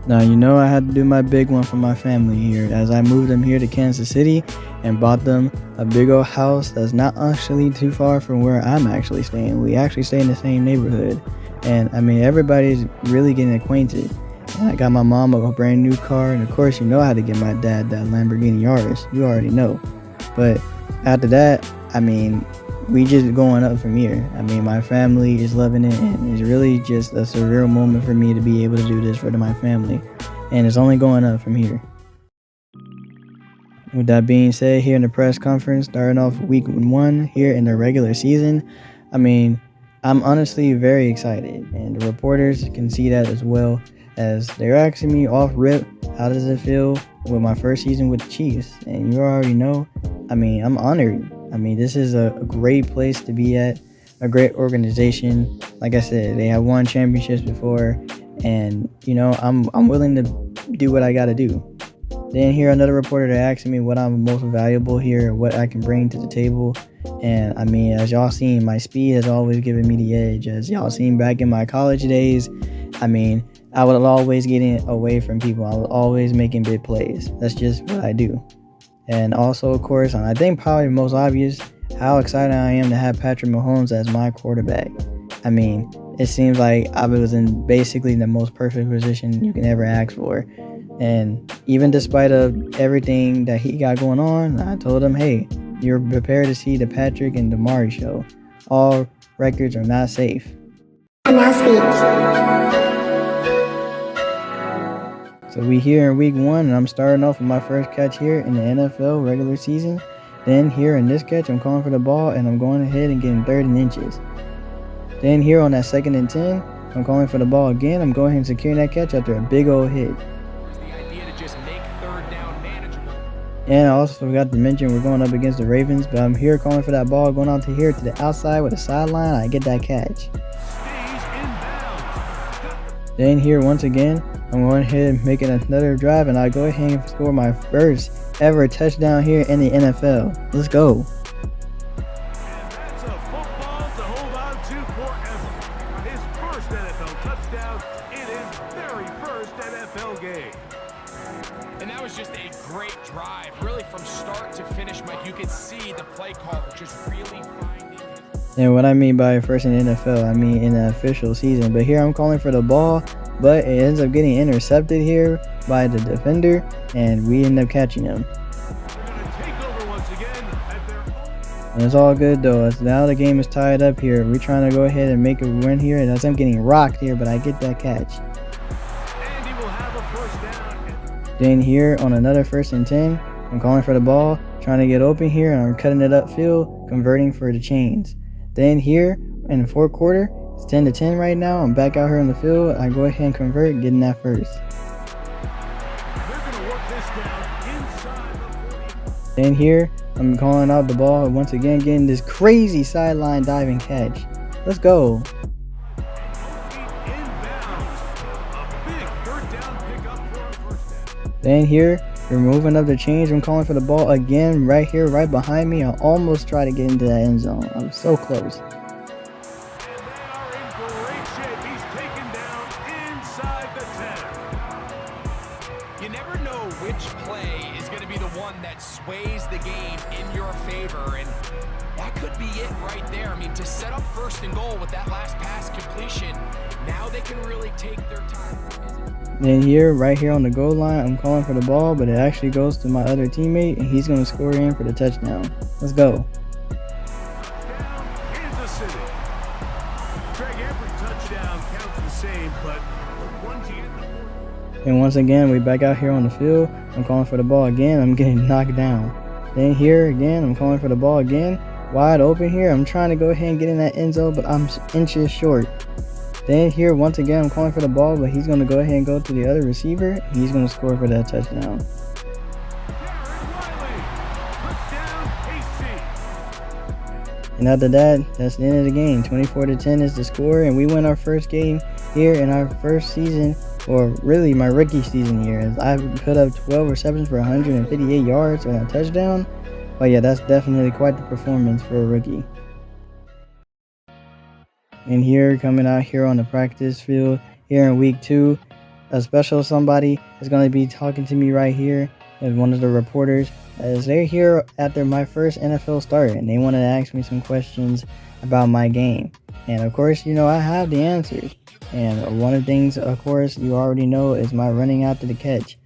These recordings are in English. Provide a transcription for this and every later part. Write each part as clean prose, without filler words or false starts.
Now, I had to do my big one for my family here as I moved them here to Kansas City and bought them a big old house that's not actually too far from where I'm actually staying. We actually stay in the same neighborhood. And I mean, everybody's really getting acquainted. And I got my mom a brand new car. And of course, I had to get my dad that Lamborghini Yaris. You already know. But after that, I mean, we just going up from here. I mean, my family is loving it, and it's really just a surreal moment for me to be able to do this for my family, and it's only going up from here. With that being said, here in the press conference, starting off week 1 here in the regular season, I mean, I'm honestly very excited, and the reporters can see that as well, as they're asking me off rip, how does it feel with my first season with the Chiefs? And you already know, I mean, I'm honored. I mean, this is a great place to be at, a great organization. Like I said, they have won championships before, and I'm willing to do what I got to do. Then here another reporter they're asking me what I'm most valuable here, what I can bring to the table. And I mean, as y'all seen, my speed has always given me the edge. As y'all seen back in my college days, I mean, I was always getting away from people. I was always making big plays. That's just what I do. And also, of course, I think probably most obvious, how excited I am to have Patrick Mahomes as my quarterback. I mean, it seems like I was in basically the most perfect position you can ever ask for. And even despite of everything that he got going on, I told him, hey, you're prepared to see the Patrick and Damari show. All records are not safe. So we here in week 1, and I'm starting off with my first catch here in the NFL regular season. Then here in this catch, I'm calling for the ball, and I'm going ahead and getting 3rd and inches. Then here on that 2nd and 10, I'm calling for the ball again. I'm going ahead and securing that catch after a big old hit. The idea to just make 3rd down manageable. And I also forgot to mention we're going up against the Ravens, but I'm here calling for that ball, going out to here to the outside with a sideline. I get that catch. Then here once again, I'm going ahead and making another drive, and I go ahead and score my first ever touchdown here in the NFL. Let's go. And that's a football to hold on to forever. His first NFL touchdown in his very first NFL game. And that was just a great drive, really from start to finish, Mike. You could see the play caller just really finding it. And what I mean by first in the NFL, I mean in the official season. But here I'm calling for the ball, but it ends up getting intercepted here by the defender, and we end up catching him. And it's all good though, as now the game is tied up here. We're trying to go ahead and make a win here, and as I'm getting rocked here, but I get that catch. And he will have a first down. Then here on another 1st and 10, I'm calling for the ball, trying to get open here, and I'm cutting it upfield, converting for the chains. Then here in the 4th quarter, it's 10-10 right now. I'm back out here on the field. I go ahead and convert, getting that first. They're going to work this down inside the 40. Then here, I'm calling out the ball once again, getting this crazy sideline diving catch. Let's go. Then here, we're moving up the chains. I'm calling for the ball again right here, right behind me. I almost tried to get into that end zone. I was so close. And they are in great shape. He's taken down inside the 10. You never know which play is going to be the one that sways the game in your favor, and that could be it right there. I mean, to set up 1st and goal with that last pass completion, now they can really take their time. Then here, right here on the goal line, I'm calling for the ball, but it actually goes to my other teammate, and he's going to score in for the touchdown. Let's go. Kansas City. Greg, every touchdown counts the same, but the ones you get. And once again, we back out here on the field. I'm calling for the ball again. I'm getting knocked down. Then here again, I'm calling for the ball again. Wide open here. I'm trying to go ahead and get in that end zone, but I'm inches short. Then here, once again, I'm calling for the ball, but he's going to go ahead and go to the other receiver. He's going to score for that touchdown. And after that, that's the end of the game. 24-10 is the score, and we win our first game here in our first season, or really my rookie season here, as I put up 12 receptions for 158 yards and a touchdown. But yeah, that's definitely quite the performance for a rookie. And here, coming out here on the practice field here in week 2, a special somebody is going to be talking to me right here, as one of the reporters, as they're here after my first NFL start, and they want to ask me some questions about my game. And of course, I have the answers. And one of the things, of course, you already know is my running after the catch.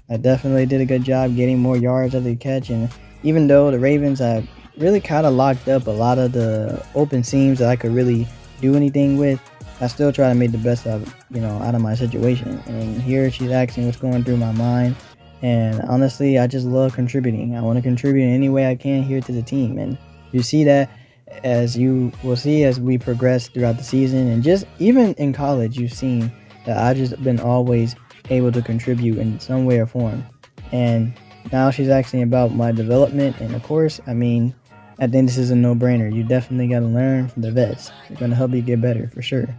I definitely did a good job getting more yards after the catch, and even though the Ravens have really kind of locked up a lot of the open seams that I could really do anything with, I still try to make the best out of my situation. And here she's asking what's going through my mind. And honestly, I just love contributing. I want to contribute in any way I can here to the team. And you see that, as you will see as we progress throughout the season, and just even in college, you've seen that I've just been always able to contribute in some way or form. And now she's asking about my development, and of course, I think this is a no-brainer. You definitely got to learn from the vets. They're going to help you get better for sure.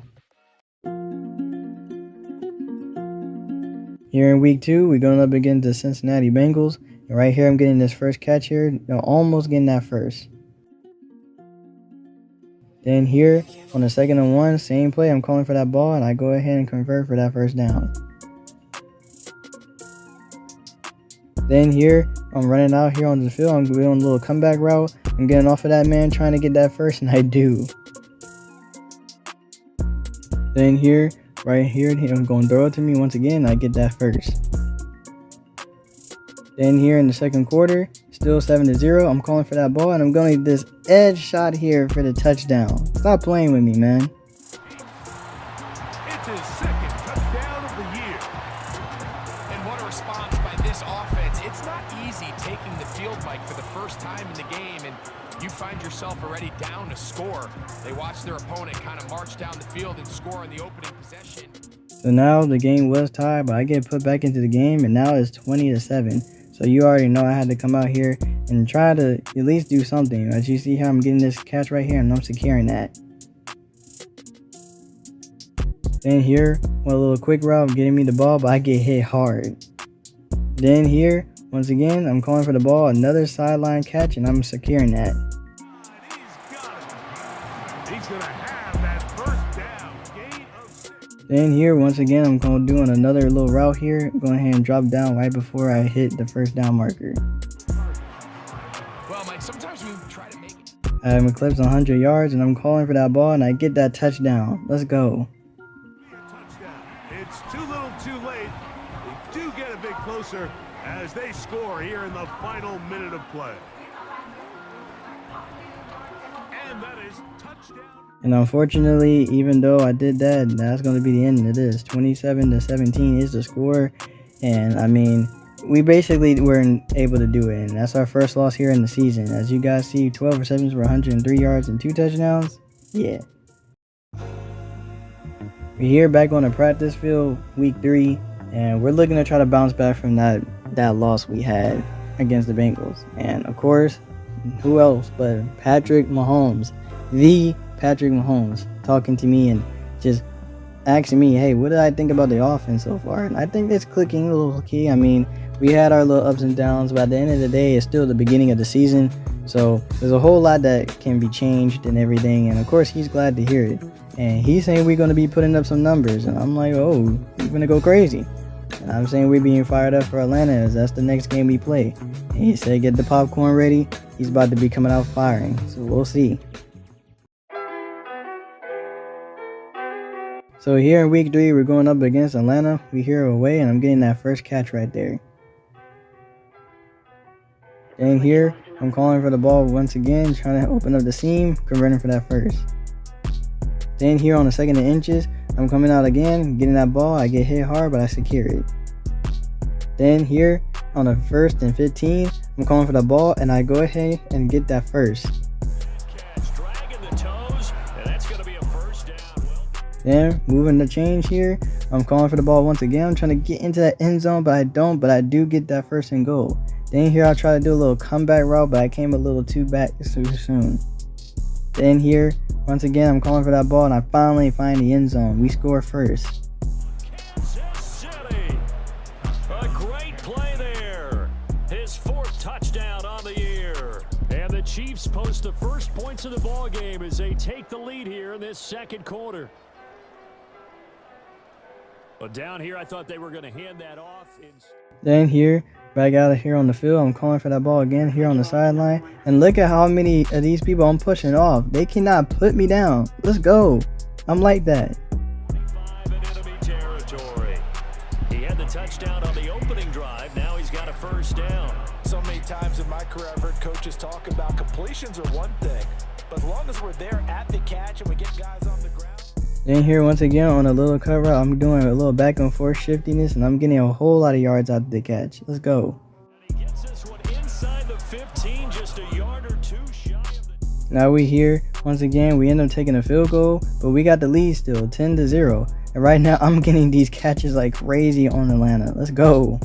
Here in week 2, we're going up against the Cincinnati Bengals, and right here I'm getting this first catch here, almost getting that first. Then here on the 2nd and 1, same play, I'm calling for that ball, and I go ahead and convert for that first down. Then here, I'm running out here on the field, I'm doing a little comeback route, I'm getting off of that man trying to get that first, and I do. Then here, right here, I'm going to throw it to me once again, and I get that first. Then here in the second quarter, still 7-0, I'm calling for that ball, and I'm going to get this edge shot here for the touchdown. Stop playing with me, man. It's his second touchdown of the year. And what a response by this offense. It's not easy taking the field, Mike, for the first time in the game, and you find yourself already down to score. They watch their opponent kind of march down the field and score on the opening possession. So now the game was tied, but I get put back into the game, and now it's 20-7. So you already know I had to come out here and try to at least do something. As you see how I'm getting this catch right here, and I'm securing that. Then here, one little quick route getting me the ball, but I get hit hard. Then here, once again, I'm calling for the ball, another sideline catch, and I'm securing that. He's going to have that first down. Gain of 6. Then here, once again, I'm going to do another little route here. Go ahead and drop down right before I hit the first down marker. Well, Mike, sometimes we try to make it. I have eclipsed 100 yards, and I'm calling for that ball, and I get that touchdown. Let's go. Touchdown. It's too little too late. They do get a bit closer as they score here in the final minute of play. And that is touchdown. And unfortunately, even though I did that, that's going to be the end of this. 27-17 is the score. And we basically weren't able to do it. And that's our first loss here in the season. As you guys see, 12 receptions for 103 yards and 2 touchdowns. Yeah. We're here back on the practice field, week 3. And we're looking to try to bounce back from that loss we had against the Bengals. And of course, who else but Patrick Mahomes, the Patrick Mahomes, talking to me and just asking me, hey, what did I think about the offense so far? And I think it's clicking a little key. We had our little ups and downs, but at the end of the day, it's still the beginning of the season. So there's a whole lot that can be changed and everything. And of course, he's glad to hear it. And he's saying we're going to be putting up some numbers. And I'm like, oh, we're going to go crazy. And I'm saying we're being fired up for Atlanta, as that's the next game we play. And he said get the popcorn ready. He's about to be coming out firing. So we'll see. So here in week 3, we're going up against Atlanta. We're here away, and I'm getting that first catch right there. Then here, I'm calling for the ball once again, trying to open up the seam, converting for that first. Then here on the 2nd and inches, I'm coming out again, getting that ball. I get hit hard, but I secure it. Then here on the 1st and 15, I'm calling for the ball, and I go ahead and get that first. Then moving the change here, I'm calling for the ball once again. I'm trying to get into that end zone, but I don't. But I do get that first and goal. Then here I'll try to do a little comeback route, but I came a little too soon. Then here, once again, I'm calling for that ball, and I finally find the end zone. We score first. Kansas City. A great play there. His 4th touchdown on the year. And the Chiefs post the first points of the ball game as they take the lead here in this second quarter. But down here, I thought they were going to hand that off. Then here, back out of here on the field, I'm calling for that ball again here on the sideline. And look at how many of these people I'm pushing off. They cannot put me down. Let's go. I'm like that. 25 in enemy territory. He had the touchdown on the opening drive. Now he's got a first down. So many times in my career, I've heard coaches talk about completions are one thing, but as long as we're there at the catch and we get guys on the ground. Then here once again on a little cut route, I'm doing a little back and forth shiftiness, and I'm getting a whole lot of yards out of the catch. Let's go. And he gets this one inside the 15, just a yard or two shy of the... Now we here once again. We end up taking a field goal, but we got the lead still, 10-0. And right now I'm getting these catches like crazy on Atlanta. Let's go.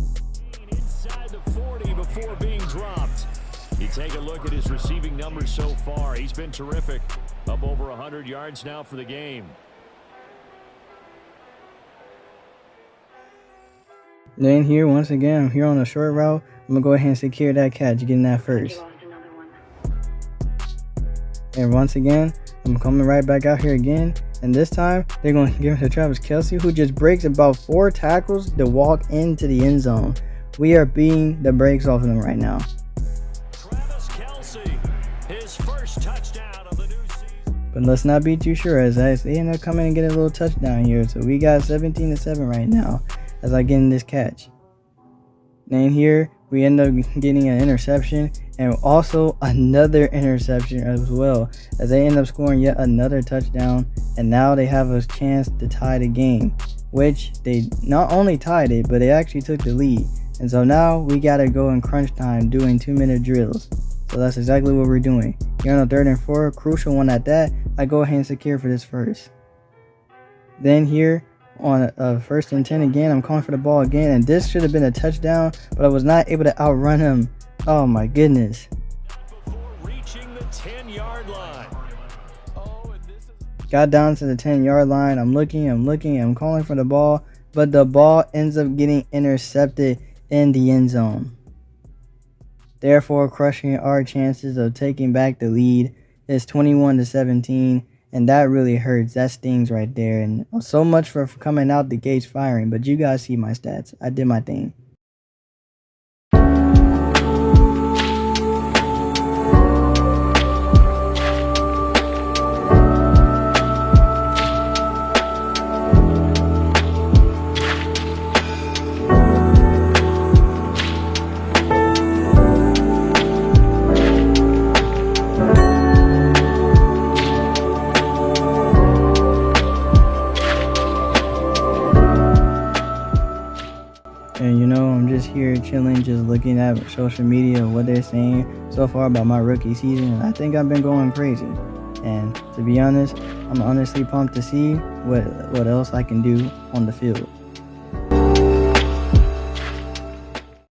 Inside the 40 before being dropped. You take a look at his receiving numbers so far. He's been terrific. Up over 100 yards now for the game. Then here once again, I'm here on a short route. I'm gonna go ahead and secure that catch, getting that first. And once again, I'm coming right back out here again. And this time, they're going to give it to Travis Kelce, who just breaks about 4 tackles to walk into the end zone. We are beating the brakes off of them right now. Travis Kelce, his first touchdown of the new season. But let's not be too sure, as they end up coming and getting a little touchdown here. So we got 17-7 right now as I get in this catch. Then here, we end up getting an interception and also another interception as well, as they end up scoring yet another touchdown. And now they have a chance to tie the game, which they not only tied it, but they actually took the lead. And so now we got to go in crunch time doing 2-minute drills. So that's exactly what we're doing. Here on a 3rd and 4, crucial one at that, I go ahead and secure for this first. Then here, on a 1st and 10 again, I'm calling for the ball again, and this should have been a touchdown, but I was not able to outrun him. Oh my goodness. Before reaching the 10-yard line. Got down to the 10-yard line. I'm looking, I'm calling for the ball, but the ball ends up getting intercepted in the end zone, therefore crushing our chances of taking back the lead. It's 21-17. And that really hurts. That stings right there. And so much for coming out the gates firing. But you guys see my stats. I did my thing. And you know, I'm just here chilling, just looking at social media, what they're saying so far about my rookie season. I think I've been going crazy. And to be honest, I'm honestly pumped to see what else I can do on the field.